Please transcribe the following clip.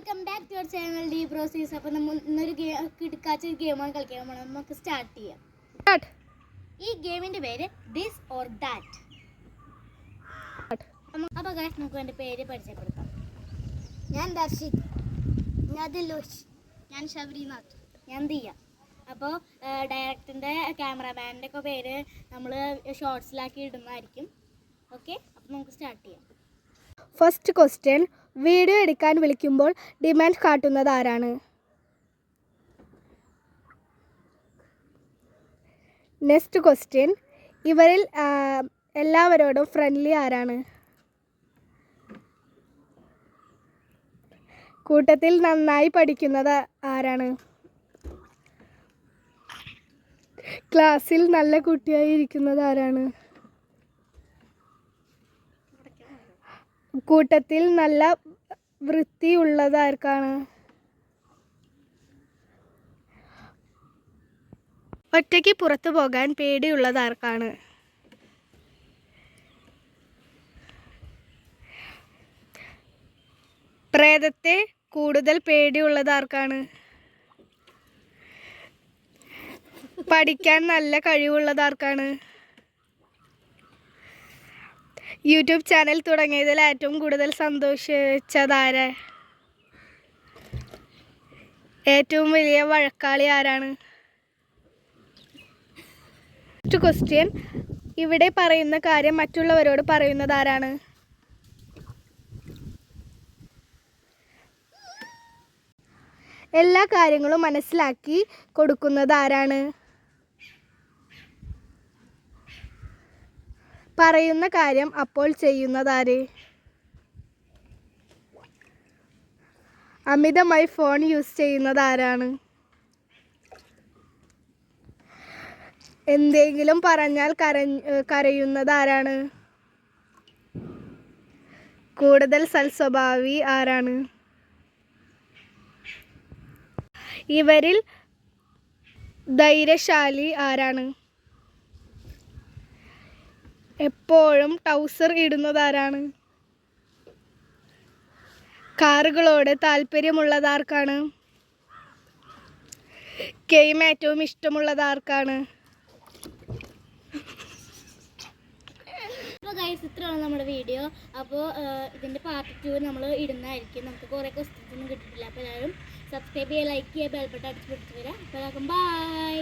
Welcome back to your channel D process. അപ്പോൾ നമ്മൾ ഇന്നൊരു കിടക്കാച്ച ഗെയിമാണ് കളിക്കാൻ പോകണം. നമുക്ക് സ്റ്റാർട്ട് ചെയ്യാം. ഈ ഗെയിമിൻ്റെ പേര് ദിസ് ഓർ ദാറ്റ്. അപ്പോൾ ഗൈസ് നമുക്ക് എൻ്റെ പേര് പരിചയപ്പെടുത്താം. ഞാൻ ദർശിത്, ഞാൻ ദിലോഷ്, ഞാൻ ശബരിനാഥ്, ഞാൻ ദിയ. അപ്പോൾ ഡയറക്ടറിൻ്റെ ക്യാമറാമാൻ്റെ ഒക്കെ പേര് നമ്മൾ ഷോർട്സിലാക്കി ഇടുന്നതായിരിക്കും. ഓക്കെ, അപ്പോൾ നമുക്ക് സ്റ്റാർട്ട് ചെയ്യാം. ഫസ്റ്റ് ക്വസ്റ്റ്യൻ, വീഡിയോ എടുക്കാൻ വിളിക്കുമ്പോൾ ഡിമാൻഡ് കാട്ടുന്നത് ആരാണ്? നെക്സ്റ്റ് ക്വസ്റ്റ്യൻ, ഇവരിൽ എല്ലാവരോടും ഫ്രണ്ട്ലി ആരാണ്? കൂട്ടത്തിൽ നന്നായി പഠിക്കുന്നത് ആരാണ്? ക്ലാസ്സിൽ നല്ല കുട്ടിയായി ഇരിക്കുന്നത് ആരാണ്? കൂട്ടത്തിൽ നല്ല വൃത്തിയുള്ളത് ആർക്കാണ്? ഒറ്റയ്ക്ക് പുറത്തു പോകാൻ പേടിയുള്ളത് ആർക്കാണ്? പ്രേതത്തെ കൂടുതൽ പേടിയുള്ളത് ആർക്കാണ്? പഠിക്കാൻ നല്ല കഴിവുള്ളത് ആർക്കാണ്? യൂട്യൂബ് ചാനൽ തുടങ്ങിയതിൽ ഏറ്റവും കൂടുതൽ സന്തോഷിച്ചതാര്? ഏറ്റവും വലിയ വഴക്കാളി ആരാണ്? നെക്സ്റ്റ് ക്വസ്റ്റ്യൻ, ഇവിടെ പറയുന്ന കാര്യം മറ്റുള്ളവരോട് പറയുന്നത് ആരാണ്? എല്ലാ കാര്യങ്ങളും മനസ്സിലാക്കി കൊടുക്കുന്നത് ആരാണ്? പറയുന്ന കാര്യം അപ്പോൾ ചെയ്യുന്നതാര്? അമിതമായി ഫോൺ യൂസ് ചെയ്യുന്നത് ആരാണ്? എന്തെങ്കിലും പറഞ്ഞാൽ കരയുന്നത് ആരാണ്? കൂടുതൽ സൽസ്വഭാവി ആരാണ്? ഇവരിൽ ധൈര്യശാലി ആരാണ്? എപ്പോഴും ട്രൗസർ ഇടുന്നത് ആരാണ്? കാറുകളോട് താല്പര്യമുള്ളത് ആർക്കാണ്? ഗെയിം ഏറ്റവും ഇഷ്ടമുള്ളത് ആർക്കാണ്? അപ്പോൾ ഗൈസ്, ഇത്രയാണ് നമ്മുടെ വീഡിയോ. അപ്പോൾ ഇതിൻ്റെ പാർട്ട് 2 നമ്മൾ ഇടുന്നതായിരിക്കും. നമുക്ക് കുറേ ക്വസ്റ്റ്യൻസ് ഒന്നും കിട്ടിയിട്ടില്ല. അപ്പോൾ എല്ലാവരും സബ്സ്ക്രൈബ് ചെയ്യുക, ലൈക്ക് ചെയ്യുക, ബെൽ ബട്ടൺ അടിച്ച് പിടിച്ച് വരാം. അപ്പോൾ എല്ലാവർക്കും ബൈ.